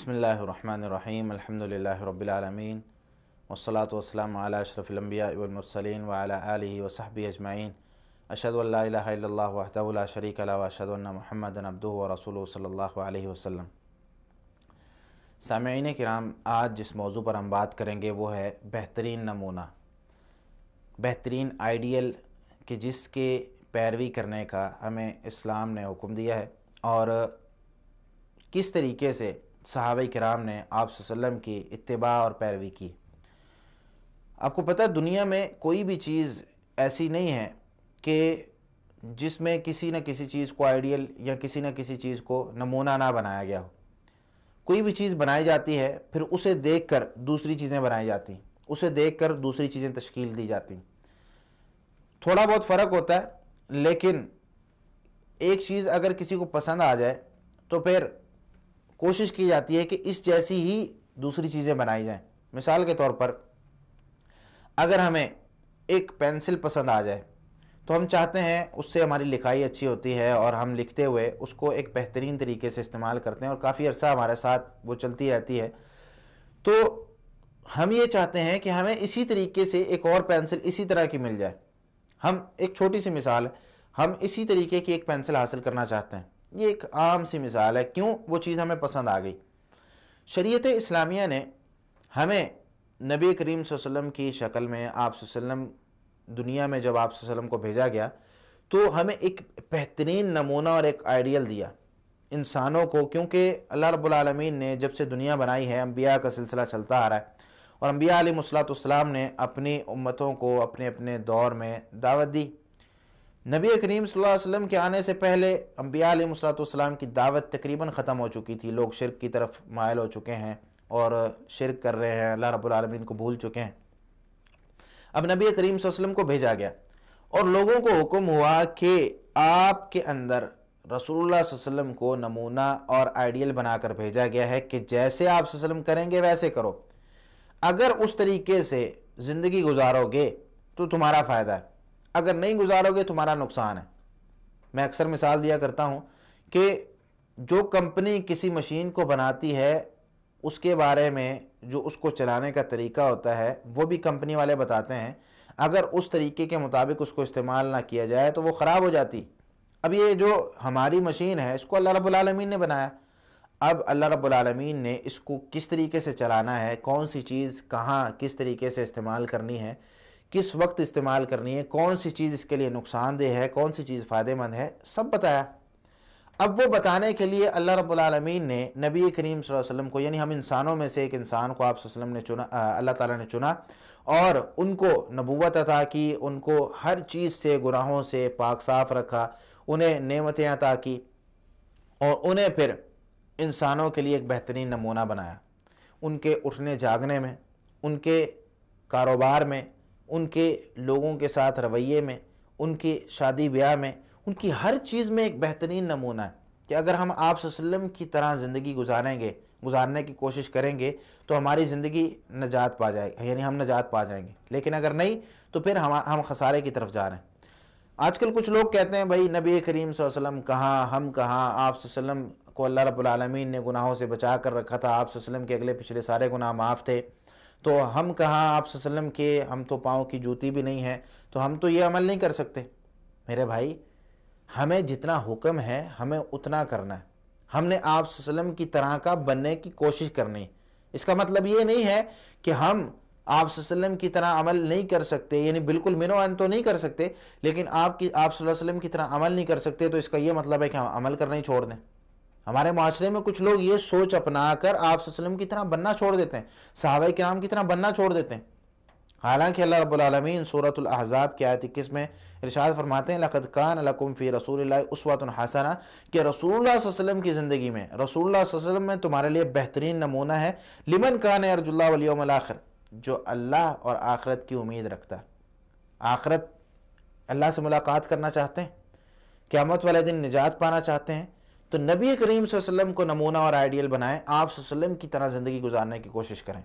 بسم اللہ الرحمن الرحیم الحمدللہ رب العالمین والصلاة والسلام علی اشرف الانبیاء والمرسلین وعلی آلہ وصحبہ اجمعین اشہد ان لا الہ الا اللہ وحدہ لا شریک لہ واشہد ان محمدا عبدہ ورسولہ صلی اللہ علیہ وسلم۔ سامعین کرام، آج جس موضوع پر ہم بات کریں گے وہ ہے بہترین نمونہ، بہترین آئیڈیل کہ جس کے پیروی کرنے کا ہمیں اسلام نے حکم دیا ہے اور کس طریقے سے صحابہ کرام نے آپ صلی اللہ علیہ وسلم کی اتباع اور پیروی کی۔ آپ کو پتہ ہے دنیا میں کوئی بھی چیز ایسی نہیں ہے کہ جس میں کسی نہ کسی چیز کو آئیڈیل یا کسی نہ کسی چیز کو نمونہ نہ بنایا گیا ہو۔ کوئی بھی چیز بنائی جاتی ہے پھر اسے دیکھ کر دوسری چیزیں بنائی جاتی ہیں، اسے دیکھ کر دوسری چیزیں تشکیل دی جاتی ہیں۔ تھوڑا بہت فرق ہوتا ہے، لیکن ایک چیز اگر کسی کو پسند آ جائے تو پھر کوشش کی جاتی ہے کہ اس جیسی ہی دوسری چیزیں بنائی جائیں۔ مثال کے طور پر اگر ہمیں ایک پینسل پسند آ جائے تو ہم چاہتے ہیں اس سے ہماری لکھائی اچھی ہوتی ہے اور ہم لکھتے ہوئے اس کو ایک بہترین طریقے سے استعمال کرتے ہیں اور کافی عرصہ ہمارے ساتھ وہ چلتی رہتی ہے۔ تو ہم یہ چاہتے ہیں کہ ہمیں اسی طریقے سے ایک اور پینسل اسی طرح کی مل جائے۔ ہم ایک چھوٹی سی مثال ہے، ہم اسی طریقے کی ایک پینسل حاصل کرنا چاہتے ہیں۔ یہ ایک عام سی مثال ہے، کیوں؟ وہ چیز ہمیں پسند آ گئی۔ شریعت اسلامیہ نے ہمیں نبی کریم صلی اللہ علیہ وسلم کی شکل میں آپ صلی اللہ علیہ وسلم دنیا میں جب آپ صلی اللہ علیہ وسلم کو بھیجا گیا تو ہمیں ایک بہترین نمونہ اور ایک آئیڈیل دیا انسانوں کو، کیونکہ اللہ رب العالمین نے جب سے دنیا بنائی ہے انبیاء کا سلسلہ چلتا آ رہا ہے اور انبیاء علیہ السلام نے اپنی امتوں کو اپنے اپنے دور میں دعوت دی۔ نبی کریم صلی اللہ علیہ وسلم کے آنے سے پہلے انبیاء علیہ السلام کی دعوت تقریباً ختم ہو چکی تھی، لوگ شرک کی طرف مائل ہو چکے ہیں اور شرک کر رہے ہیں، اللہ رب العالمین کو بھول چکے ہیں۔ اب نبی کریم صلی اللہ علیہ وسلم کو بھیجا گیا اور لوگوں کو حکم ہوا کہ آپ کے اندر رسول اللہ صلی اللہ علیہ وسلم کو نمونہ اور آئیڈیل بنا کر بھیجا گیا ہے کہ جیسے آپ صلی اللہ علیہ وسلم کریں گے ویسے کرو، اگر اس طریقے سے زندگی گزارو گے تو تمہارا فائدہ ہے، اگر نہیں گزارو گے تمہارا نقصان ہے۔ میں اکثر مثال دیا کرتا ہوں کہ جو کمپنی کسی مشین کو بناتی ہے اس کے بارے میں جو اس کو چلانے کا طریقہ ہوتا ہے وہ بھی کمپنی والے بتاتے ہیں، اگر اس طریقے کے مطابق اس کو استعمال نہ کیا جائے تو وہ خراب ہو جاتی۔ اب یہ جو ہماری مشین ہے اس کو اللہ رب العالمین نے بنایا، اب اللہ رب العالمین نے اس کو کس طریقے سے چلانا ہے، کون سی چیز کہاں کس طریقے سے استعمال کرنی ہے، کس وقت استعمال کرنی ہے، کون سی چیز اس کے لیے نقصان دہ ہے، کون سی چیز فائدہ مند ہے، سب بتایا۔ اب وہ بتانے کے لیے اللہ رب العالمین نے نبی کریم صلی اللہ علیہ وسلم کو، یعنی ہم انسانوں میں سے ایک انسان کو آپ صلی اللہ علیہ وسلم نے چنا، اللہ تعالیٰ نے چنا اور ان کو نبوت عطا کی، ان کو ہر چیز سے گناہوں سے پاک صاف رکھا، انہیں نعمتیں عطا کی اور انہیں پھر انسانوں کے لیے ایک بہترین نمونہ بنایا۔ ان کے اٹھنے جاگنے میں، ان کے کاروبار میں، ان کے لوگوں کے ساتھ رویے میں، ان کی شادی بیاہ میں، ان کی ہر چیز میں ایک بہترین نمونہ ہے کہ اگر ہم آپ صلی اللہ علیہ وسلم کی طرح زندگی گزارنے کی کوشش کریں گے تو ہماری زندگی نجات پا جائے گی، یعنی ہم نجات پا جائیں گے، لیکن اگر نہیں تو پھر ہم خسارے کی طرف جا رہے ہیں۔ آج کل کچھ لوگ کہتے ہیں بھائی نبی کریم صلی اللہ علیہ وسلم کہاں، ہم کہاں، آپ صلی اللہ علیہ وسلم کو اللہ رب العالمین نے گناہوں سے بچا کر رکھا تھا، آپ صلی اللہ علیہ وسلم کے اگلے پچھلے سارے گناہ معاف تھے، تو ہم کہاں، آپ صلی اللہ علیہ وسلم کے ہم تو پاؤں کی جوتی بھی نہیں ہے تو ہم تو یہ عمل نہیں کر سکتے۔ میرے بھائی، ہمیں جتنا حکم ہے ہمیں اتنا کرنا ہے، ہم نے آپ صلی اللہ علیہ وسلم کی طرح کا بننے کی کوشش کرنی ہے۔ اس کا مطلب یہ نہیں ہے کہ ہم آپ صلی اللہ علیہ وسلم کی طرح عمل نہیں کر سکتے، یعنی بالکل منو عن تو نہیں کر سکتے، لیکن آپ صلی اللہ علیہ وسلم کی طرح عمل نہیں کر سکتے تو اس کا یہ مطلب ہے کہ ہم عمل کرنا ہی چھوڑ دیں۔ ہمارے معاشرے میں کچھ لوگ یہ سوچ اپنا کر آپ صلی اللہ علیہ وسلم کی طرح بننا چھوڑ دیتے ہیں، صحابہ کرام کی طرح بننا چھوڑ دیتے ہیں، حالانکہ اللہ رب العالمین سورۃ الاحزاب کی آیت 21 میں ارشاد فرماتے ہیں لَقَدْ كَانَ لَكُمْ فِي رَسُولِ اللَّهِ أُسْوَةٌ حَسَنَةٌ کہ رسول اللہ صلی اللہ علیہ وسلم کی زندگی میں، رسول اللہ صلی اللہ علیہ وسلم میں تمہارے لیے بہترین نمونہ ہے، لمن كَانَ يَرْجُو اللَّهَ وَالْيَوْمَ الْآخِرَ جو اللہ اور آخرت کی امید رکھتا ہے، آخرت اللہ سے ملاقات کرنا چاہتے ہیں، قیامت والے دن نجات پانا چاہتے ہیں تو نبی کریم صلی اللہ علیہ وسلم کو نمونہ اور آئیڈیل بنائیں، آپ صلی اللہ علیہ وسلم کی طرح زندگی گزارنے کی کوشش کریں۔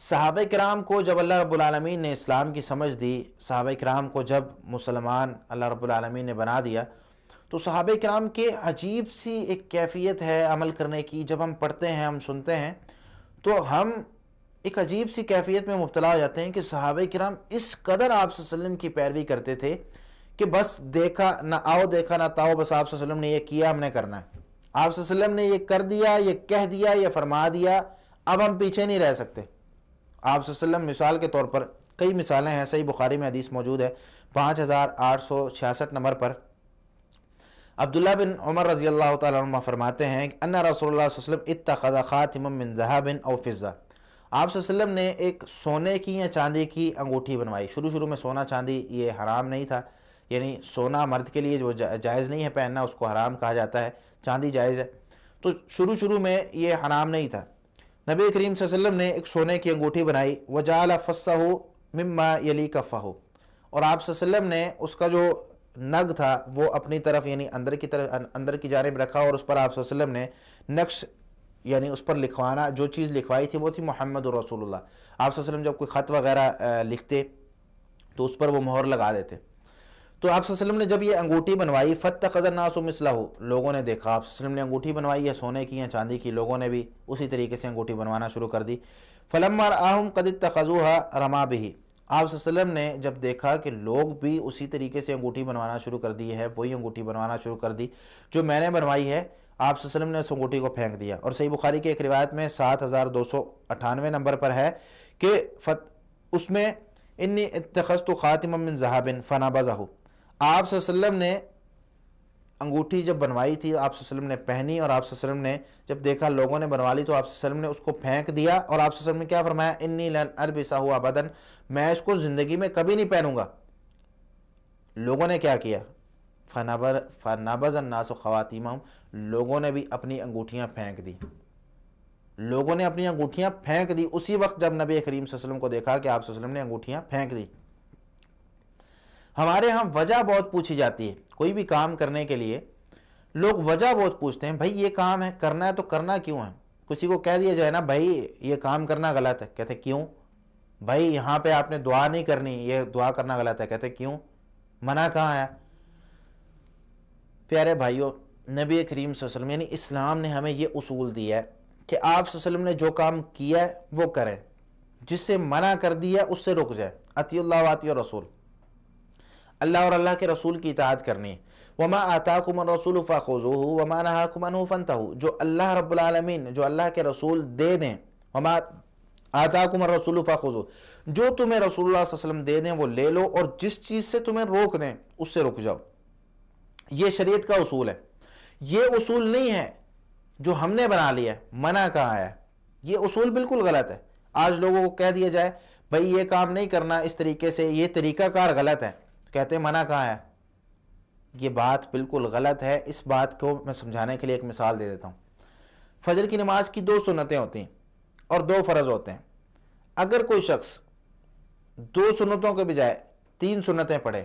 صحابہ کرام کو جب اللہ رب العالمین نے اسلام کی سمجھ دی، صحابہ کرام کو جب مسلمان اللہ رب العالمین نے بنا دیا تو صحابہ کرام کے عجیب سی ایک کیفیت ہے عمل کرنے کی. جب ہم پڑھتے ہیں، ہم سنتے ہیں، تو ہم ایک عجیب سی کیفیت میں مبتلا ہو جاتے ہیں کہ صحابہ کرام اس قدر آپ صلی اللہ علیہ وسلم کی پیروی کرتے تھے کہ بس دیکھا نہ آؤ، دیکھا نہ تاؤ، بس آپ صلی اللہ علیہ وسلم نے یہ کیا، ہم نے کرنا ہے. آپ صلی اللہ علیہ وسلم نے یہ کر دیا، یہ کہہ دیا، یہ فرما دیا، اب ہم پیچھے نہیں رہ سکتے. آپ صلی اللہ علیہ وسلم مثال کے طور پر، کئی مثالیں ہیں، صحیح بخاری میں حدیث موجود ہے 5866 نمبر پر. عبداللہ بن عمر رضی اللہ تعالیٰ عنہ فرماتے ہیں کہ ان رسول اللہ صلی اللہ علیہ وسلم اتخذ خاتما من ذهب او فضہ. آپ صلی اللہ علیہ وسلم نے ایک سونے کی یا چاندی کی انگوٹھی بنوائی. شروع میں سونا چاندی یہ حرام نہیں تھا، یعنی سونا مرد کے لیے جو جائز نہیں ہے پہننا، اس کو حرام کہا جاتا ہے، چاندی جائز ہے. تو شروع میں یہ حرام نہیں تھا. نبی کریم صلی اللہ علیہ وسلم نے ایک سونے کی انگوٹھی بنائی، وجعل فصہ مما یلی کفہ، اور آپ صلی اللہ علیہ وسلم نے اس کا جو نگ تھا وہ اپنی طرف یعنی اندر کی جانب رکھا، اور اس پر آپ صلی اللہ علیہ وسلم نے نقش یعنی اس پر لکھوانا، جو چیز لکھوائی تھی وہ تھی محمد رسول اللہ. آپ صلی اللہ علیہ وسلم جب کوئی خط وغیرہ لکھتے تو اس پر وہ مہر لگا دیتے. تو آپ صلی اللہ علیہ وسلم نے جب یہ انگوٹھی بنوائی، فاتخذ الناس مثلہ، لوگوں نے دیکھا آپ صلی اللہ علیہ وسلم نے انگوٹھی بنوائی ہے سونے کی یا چاندی کی، لوگوں نے بھی اسی طریقے سے انگوٹھی بنوانا شروع کر دی. فلما رآہم قد اتخذوها رما بہ، آپ صلی اللہ علیہ وسلم نے جب دیکھا کہ لوگ بھی اسی طریقے سے انگوٹھی بنوانا شروع کر دی ہے، وہی انگوٹھی بنوانا شروع کر دی جو میں نے بنوائی ہے، آپ صلی اللہ علیہ وسلم نے اس انگوٹھی کو پھینک دیا. اور صحیح بخاری کے ایک روایت میں 7298 نمبر پر ہے کہ اس میں انی اتخذت خاتما من ذهب فنبذہ. آپ صلی اللہ علیہ وسلم نے انگوٹھی جب بنوائی تھی، آپ صلی اللہ علیہ وسلم نے پہنی، اور آپ صلی اللہ علیہ وسلم نے جب دیکھا لوگوں نے بنوا لی تو آپ صلی اللہ علیہ وسلم نے اس کو پھینک دیا. اور آپ صلی اللہ علیہ وسلم نے کیا فرمایا؟ انی لن البسہ ابدا، میں اس کو زندگی میں کبھی نہیں پہنوں گا. لوگوں نے کیا کیا؟ فنبذ الناس خواتیمہم، لوگوں نے بھی اپنی انگوٹھیاں پھینک دی. لوگوں نے اپنی انگوٹھیاں پھینک دی اسی وقت جب نبی کریم صلی اللہ علیہ وسلم کو دیکھا کہ آپ صلی اللہ علیہ وسلم نے انگوٹھیاں پھینک دی. ہمارے ہاں وجہ بہت پوچھی جاتی ہے، کوئی بھی کام کرنے کے لیے لوگ وجہ بہت پوچھتے ہیں. بھائی یہ کام ہے، کرنا ہے تو کرنا کیوں ہے؟ کسی کو کہہ دیا جائے نا بھائی یہ کام کرنا غلط ہے، کہتے کیوں؟ بھائی یہاں پہ آپ نے دعا نہیں کرنی، یہ دعا کرنا غلط ہے، کہتے کیوں؟ منع کہاں ہے؟ پیارے بھائیو، نبی کریم صلی اللہ علیہ وسلم یعنی اسلام نے ہمیں یہ اصول دیا ہے کہ آپ صلی اللہ علیہ وسلم نے جو کام کیا ہے وہ کریں، جس سے منع کر دیا اس سے رک جائے. اطیعوا اللہ واطیعوا الرسول، اللہ اور اللہ کے رسول کی اطاعت کرنی ہے. وما آتاکم الرسول فخذوہ وما نہاکم عنہ فانتہوا، جو اللہ رب العالمین، جو اللہ کے رسول دے دیں، وما آتاکم الرسول فخذوہ، جو تمہیں رسول اللہ صلی اللہ علیہ وسلم دے دیں وہ لے لو، اور جس چیز سے تمہیں روک دیں اس سے رک جاؤ. یہ شریعت کا اصول ہے. یہ اصول نہیں ہے جو ہم نے بنا لیا ہے، منع کہاں ہے. یہ اصول بالکل غلط ہے. آج لوگوں کو کہہ دیا جائے بھائی یہ کام نہیں کرنا اس طریقے سے، یہ طریقہ کار غلط ہے، کہتے ہیں منع کہاں ہے. یہ بات بالکل غلط ہے. اس بات کو میں سمجھانے کے لیے ایک مثال دے دیتا ہوں. فجر کی نماز کی 2 سنتیں ہوتی ہیں اور 2 فرض ہوتے ہیں. اگر کوئی شخص 2 سنتوں کے بجائے 3 سنتیں پڑھے،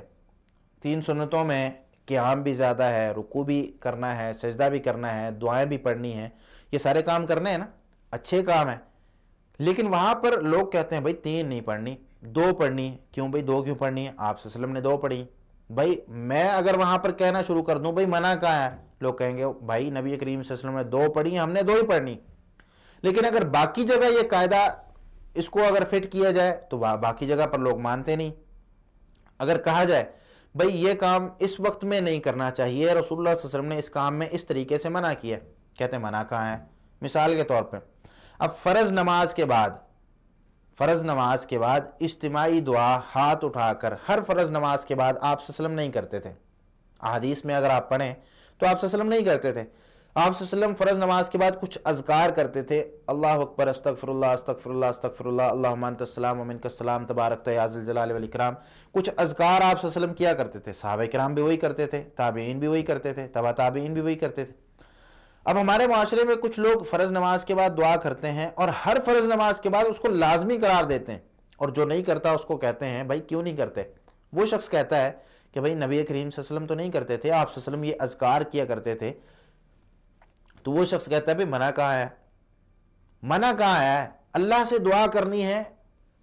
3 سنتوں میں قیام بھی زیادہ ہے، رکوع بھی کرنا ہے، سجدہ بھی کرنا ہے، دعائیں بھی پڑھنی ہیں، یہ سارے کام کرنے ہیں نا، اچھے کام ہیں، لیکن وہاں پر لوگ کہتے ہیں بھائی 3 نہیں پڑھنی، 2 پڑھنی ہے. کیوں بھائی 2 کیوں پڑھنی ہے؟ آپ صلی اللہ علیہ وسلم نے 2 پڑھی. بھائی میں اگر وہاں پر کہنا شروع کر دوں بھائی منع کہاں ہے، لوگ کہیں گے بھائی نبی کریم صلی اللہ علیہ وسلم نے 2 پڑھی ہیں، ہم نے 2 ہی پڑھنی. لیکن اگر باقی جگہ یہ قاعدہ اس کو اگر فٹ کیا جائے تو باقی جگہ پر لوگ مانتے نہیں. اگر کہا جائے بھئی یہ کام اس وقت میں نہیں کرنا چاہیے، رسول اللہ صلی اللہ علیہ وسلم نے اس کام میں اس طریقے سے منع کیا، کہتے ہیں منع کہاں ہے. مثال کے طور پہ اب فرض نماز کے بعد اجتماعی دعا ہاتھ اٹھا کر ہر فرض نماز کے بعد آپ صلی اللہ علیہ وسلم نہیں کرتے تھے. احادیث میں اگر آپ پڑھیں تو آپ صلی اللہ علیہ وسلم نہیں کرتے تھے. آپ صلی اللہ علیہ وسلم فرض نماز کے بعد کچھ اذکار کرتے تھے، اللہ اکبر، استغفر اللہ استغفر اللہ استغفر اللہ، اللہم انت السلام ومنک السلام تبارکت یا ذی الجلال والاکرام. کچھ اذکار آپ صلی اللہ علیہ وسلم کیا کرتے تھے. صحابہ کرام بھی وہی کرتے تھے، تابعین بھی وہی کرتے تھے، تبع تابعین بھی وہی کرتے تھے. اب ہمارے معاشرے میں کچھ لوگ فرض نماز کے بعد دعا کرتے ہیں اور ہر فرض نماز کے بعد اس کو لازمی قرار دیتے ہیں، اور جو نہیں کرتا اس کو کہتے ہیں بھائی کیوں نہیں کرتے. وہ شخص کہتا ہے کہ بھائی نبی کریم صلی اللہ علیہ وسلم تو نہیں کرتے تھے، آپ صلی اللہ علیہ وسلم یہ اذکار کیا کرتے تھے. تو وہ شخص کہتا ہے بھائی منع کہاں ہے؟ منع کہاں ہے؟ اللہ سے دعا کرنی ہے،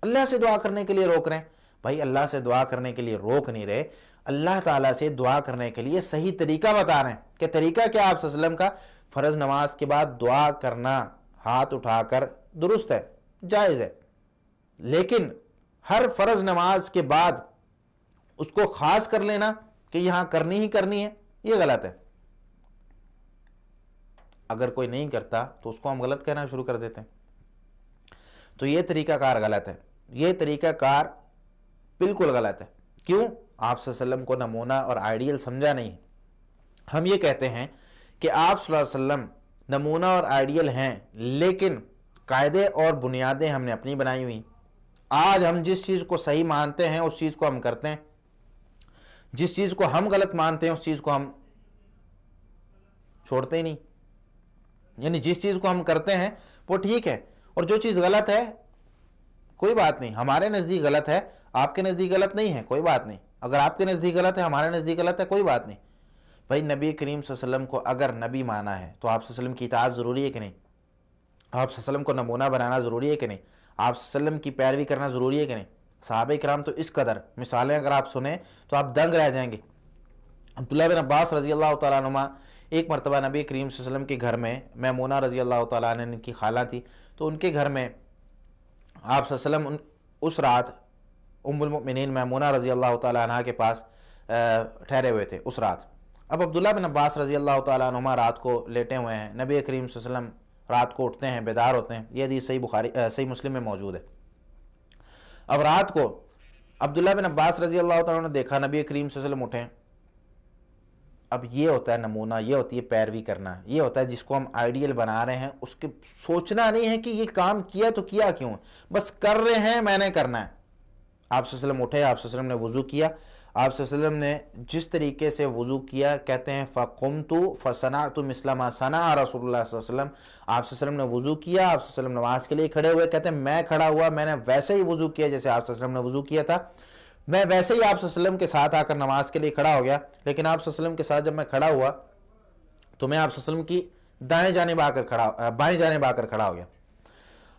اللہ سے دعا کرنے کے لیے روک رہے ہیں. بھائی اللہ سے دعا کرنے کے لیے روک نہیں رہے، اللہ تعالیٰ سے دعا کرنے کے لیے صحیح طریقہ بتا رہے ہیں کہ طریقہ کیا آپ صلی اللہ علیہ وسلم کا فرض نماز کے بعد دعا کرنا ہاتھ اٹھا کر درست ہے، جائز ہے، لیکن ہر فرض نماز کے بعد اس کو خاص کر لینا کہ یہاں کرنی ہی کرنی ہے، یہ غلط ہے۔ اگر کوئی نہیں کرتا تو اس کو ہم غلط کہنا شروع کر دیتے ہیں، تو یہ طریقہ کار غلط ہے، یہ طریقہ کار بالکل غلط ہے۔ کیوں؟ آپ صلی اللہ علیہ وسلم کو نمونہ اور آئیڈیل سمجھا نہیں۔ ہم یہ کہتے ہیں کہ آپ صلی اللہ علیہ وسلم نمونہ اور آئیڈیل ہیں، لیکن قاعدے اور بنیادیں ہم نے اپنی بنائی ہوئی۔ آج ہم جس چیز کو صحیح مانتے ہیں اس چیز کو ہم کرتے ہیں، جس چیز کو ہم غلط مانتے ہیں اس چیز کو ہم چھوڑتے ہی نہیں، یعنی جس چیز کو ہم کرتے ہیں وہ ٹھیک ہے، اور جو چیز غلط ہے کوئی بات نہیں، ہمارے نزدیک غلط ہے، آپ کے نزدیک غلط نہیں ہے، کوئی بات نہیں۔ اگر آپ کے نزدیک غلط ہے، ہمارے نزدیک غلط ہے، کوئی بات نہیں۔ بھائی نبی کریم صلی اللہ علیہ وسلم کو اگر نبی مانا ہے تو آپ صلی اللہ علیہ وسلم کی اطاعت ضروری ہے کہ نہیں؟ آپ صلی اللہ علیہ وسلم کو نمونہ بنانا ضروری ہے کہ نہیں؟ آپ صلی اللہ علیہ وسلم کی پیروی کرنا ضروری ہے کہ نہیں؟ صحابہ کرام تو اس قدر مثالیں اگر آپ سنیں تو آپ دنگ رہ جائیں گے۔ عبداللہ بن عباس رضی اللہ تعالیٰ عنہ ایک مرتبہ نبی کریم صلی اللہ علیہ وسلم کے گھر میں، میمونہ رضی اللہ تعالیٰ عنہ کی خالہ تھی، تو ان کے گھر میں آپ صلی اللہ علیہ وسلم اس رات ام المؤمنین میمونہ رضی اللہ تعالیٰ عنہ کے پاس ٹھہرے ہوئے تھے اس رات۔ اب عبداللہ بن عباس رضی اللہ تعالیٰ عنہ رات کو لیٹے ہوئے ہیں، نبی کریم صلی اللہ علیہ وسلم رات کو اٹھتے ہیں، بیدار ہوتے ہیں، یہ حدیث صحیح مسلم میں موجود ہے۔ اب رات کو عبداللہ بن عباس رضی اللہ تعالیٰ عنہ نے دیکھا نبی کریم صلی اللہ علیہ وسلم اٹھے۔ اب یہ ہوتا ہے نمونہ، یہ ہوتی ہے پیروی کرنا، یہ ہوتا ہے جس کو ہم آئیڈیل بنا رہے ہیں، اس کے سوچنا نہیں ہے کہ یہ کام کیا تو کیا کیوں، بس کر رہے ہیں، میں نے کرنا ہے۔ آپ صلی اللہ علیہ وسلم اٹھے، آپ صلی اللہ علیہ وسلم نے وضو کیا، آپ صلی اللہ علیہ وسلم نے جس طریقے سے وضو کیا، کہتے ہیں فَقُمْتُ فَصَنَعْتُ مِثْلَ مَا صَنَعَ رسول اللہ صلی اللہ علیہ وسلم، آپ صلی اللہ علیہ وسلم نے وضو کیا، آپ صلی اللہ علیہ وسلم نماز کے لیے کھڑے ہوئے، کہتے ہیں میں کھڑا ہوا، میں نے ویسے ہی وضو کیا جیسے آپ صلی اللہ علیہ وسلم نے وضو کیا تھا، میں ویسے ہی آپ صلی اللہ علیہ وسلم کے ساتھ آ کر نماز کے لیے کھڑا ہو گیا، لیکن آپ صلی اللہ علیہ وسلم کے ساتھ جب میں کھڑا ہوا تو میں آپ صلی اللہ علیہ وسلم کی بائیں جانب آ کر کھڑا ہو گیا۔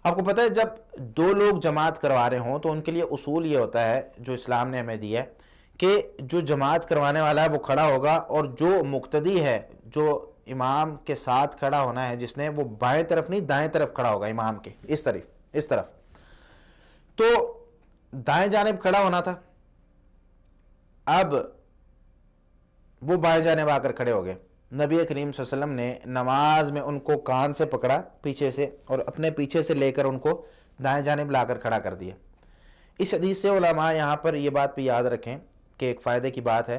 آپ کو پتہ ہے جب دو لوگ جماعت کروا رہے ہوں تو ان کے لیے اصول یہ ہوتا ہے جو اسلام نے ہمیں دیا ہے کہ جو جماعت کروانے والا ہے وہ کھڑا ہوگا، اور جو مقتدی ہے، جو امام کے ساتھ کھڑا ہونا ہے، جس نے، وہ بائیں طرف نہیں دائیں طرف کھڑا ہوگا، امام کے اس طرف۔ تو دائیں جانب کھڑا ہونا تھا، اب وہ بائیں جانب آ کر کھڑے ہو گئے۔ نبی کریم صلی اللہ علیہ وسلم نے نماز میں ان کو کان سے پکڑا پیچھے سے، اور اپنے پیچھے سے لے کر ان کو دائیں جانب لا کر کھڑا کر دیا۔ اس حدیث سے علماء یہاں پر یہ بات بھی یاد رکھیں کہ ایک فائدے کی بات ہے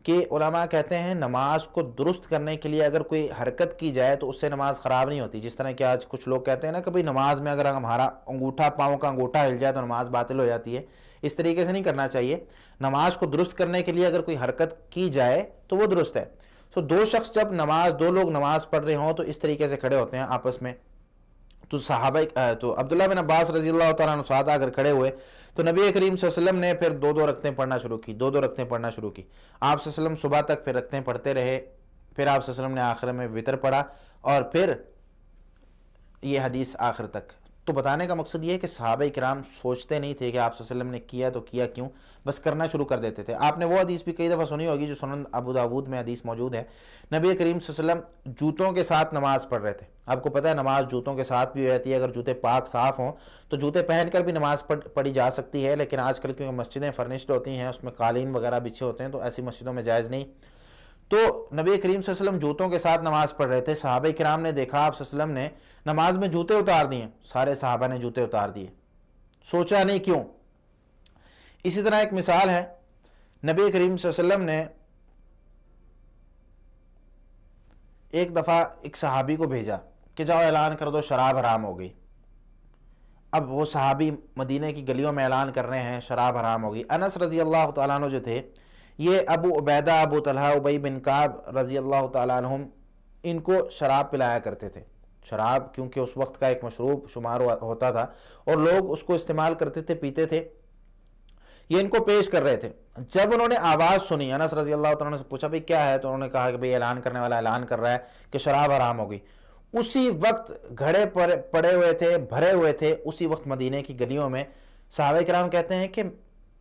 کہ علماء کہتے ہیں نماز کو درست کرنے کے لیے اگر کوئی حرکت کی جائے تو اس سے نماز خراب نہیں ہوتی۔ جس طرح کہ آج کچھ لوگ کہتے ہیں نا کہ بھئی نماز میں اگر ہمارا انگوٹھا، پاؤں کا انگوٹھا ہل جائے تو نماز باطل ہو جاتی ہے، اس طریقے سے نہیں کرنا چاہیے۔ نماز کو درست کرنے کے لیے اگر کوئی حرکت کی جائے تو وہ درست ہے۔ تو دو شخص جب دو لوگ نماز پڑھ رہے ہوں تو اس طریقے سے کھڑے ہوتے ہیں آپس میں، تو عبداللہ بن عباس رضی اللہ تعالیٰ عنہ ساتھ آ کر کھڑے ہوئے، تو نبی کریم صلی اللہ علیہ وسلم نے پھر دو رکعتیں پڑھنا شروع کی، دو رکعتیں پڑھنا شروع کی۔ آپ صلی اللہ علیہ وسلم صبح تک پھر رکعتیں پڑھتے رہے، پھر آپ صلی اللہ علیہ وسلم نے آخر میں وتر پڑھا، اور پھر یہ حدیث آخر تک۔ تو بتانے کا مقصد یہ ہے کہ صحابہ کرام سوچتے نہیں تھے کہ آپ صلی اللہ علیہ وسلم نے کیا تو کیا کیوں، بس کرنا شروع کر دیتے تھے۔ آپ نے وہ حدیث بھی کئی دفعہ سنی ہوگی جو سنن ابو داود میں حدیث موجود ہے، نبی کریم صلی اللہ علیہ وسلم جوتوں کے ساتھ نماز پڑھ رہے تھے۔ آپ کو پتہ ہے نماز جوتوں کے ساتھ بھی ہو جاتی ہے، اگر جوتے پاک صاف ہوں تو جوتے پہن کر بھی نماز پڑھی جا سکتی ہے، لیکن آج کل کیونکہ مسجدیں فرنشڈ ہوتی ہیں، اس میں قالین وغیرہ بچھے ہوتے ہیں، تو ایسی مسجدوں میں جائز نہیں۔ تو نبی کریم صلی اللہ علیہ وسلم جوتوں کے ساتھ نماز پڑھ رہے تھے، صحابہ کرام نے دیکھا آپ صلی اللہ علیہ وسلم نے نماز میں جوتے اتار دیے، سارے صحابہ نے جوتے اتار دیے، سوچا نہیں کیوں۔ اسی طرح ایک مثال ہے، نبی کریم صلی اللہ علیہ وسلم نے ایک دفعہ ایک صحابی کو بھیجا کہ جاؤ اعلان کر دو شراب حرام ہو گئی۔ اب وہ صحابی مدینہ کی گلیوں میں اعلان کر رہے ہیں شراب حرام ہو گئی۔ انس رضی اللہ تعالیٰ عنہ جو تھے، یہ ابو عبیدہ، ابو طلحہ، ابی بن کعب رضی اللہ تعالیٰ عنہم ان کو شراب پلایا کرتے تھے۔ شراب کیونکہ اس وقت کا ایک مشروب شمار ہوتا تھا اور لوگ اس کو استعمال کرتے تھے، پیتے تھے، یہ ان کو پیش کر رہے تھے۔ جب انہوں نے آواز سنی، انس رضی اللہ تعالیٰ عنہ سے پوچھا بھئی کیا ہے، تو انہوں نے کہا کہ بھئی اعلان کرنے والا اعلان کر رہا ہے کہ شراب حرام ہو گئی۔ اسی وقت گھڑے پڑے ہوئے تھے، بھرے ہوئے تھے، اسی وقت مدینے کی گلیوں میں۔ صحابہ کرام کہتے ہیں کہ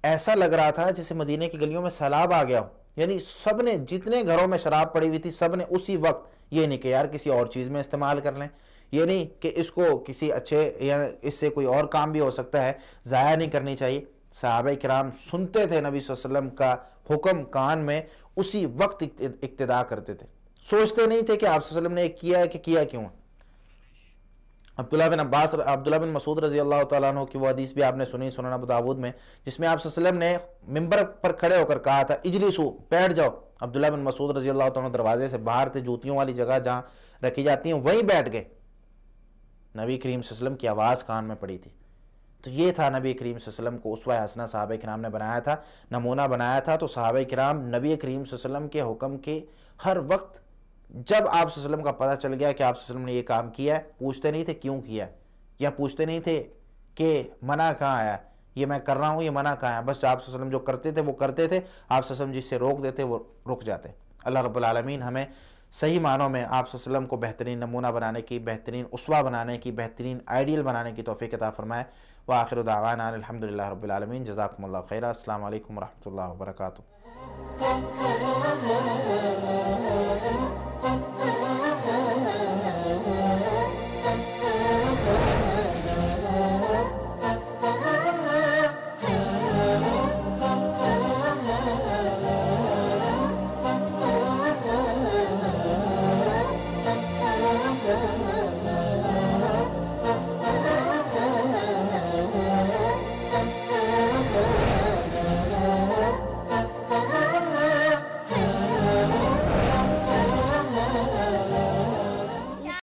ایسا لگ رہا تھا جیسے مدینے کی گلیوں میں سیلاب آ گیا ہو. یعنی سب نے، جتنے گھروں میں شراب پڑی ہوئی تھی، سب نے اسی وقت، یہ نہیں کہ یار کسی اور چیز میں استعمال کر لیں، یہ نہیں کہ اس کو کسی اچھے، یا اس سے کوئی اور کام بھی ہو سکتا ہے، ضائع نہیں کرنی چاہیے. صحابہ کرام سنتے تھے نبی صلی اللہ علیہ وسلم کا حکم کان میں، اسی وقت اقتداء کرتے تھے. سوچتے نہیں تھے کہ آپ صلی اللہ علیہ وسلم نے کیا ہے کہ کیا کیوں ہے. عبداللہ بن مسعود رضی اللہ تعالیٰ عنہ کی وہ حدیث بھی آپ نے سنی سنن ابو داؤد میں، جس میں آپ صلی اللہ علیہ وسلم نے ممبر پر کھڑے ہو کر کہا تھا اجلسو، بیٹھ جاؤ. عبداللہ بن مسعود رضی اللہ تعالیٰ عنہ دروازے سے باہر تھے، جوتیوں والی جگہ جہاں رکھی جاتی ہیں، وہیں بیٹھ گئے. نبی کریم صلی اللہ علیہ وسلم کی آواز کان میں پڑی تھی. تو یہ تھا نبی کریم صلی اللہ علیہ وسلم کو اسوہ حسنہ صحابہ کرام نے بنایا تھا، نمونہ بنایا تھا. تو صحابہ کرام نبی کریم صلی اللہ علیہ وسلم کے حکم کے ہر وقت، جب آپ صلی اللہ علیہ وسلم کا پتہ چل گیا کہ آپ صلی اللہ علیہ وسلم نے یہ کام کیا ہے، پوچھتے نہیں تھے کیوں کیا ہے، یا پوچھتے نہیں تھے کہ منع کہاں آیا، یہ میں کر رہا ہوں یہ منع کہاں آیا. بس آپ صلی اللہ علیہ وسلم جو کرتے تھے وہ کرتے تھے، آپ صلی اللہ علیہ وسلم جس سے روک دیتے وہ رک جاتے. اللہ رب العالمین ہمیں صحیح معنوں میں آپ صلی اللہ علیہ وسلم کو بہترین نمونہ بنانے کی، بہترین اسوہ بنانے کی، بہترین آئیڈیل بنانے کی توفیق عطا فرمائے. وآخر دعوانا الحمدللہ رب العالمین. جزاکم اللہ خیرا. السلام علیکم ورحمۃ اللہ وبرکاتہ.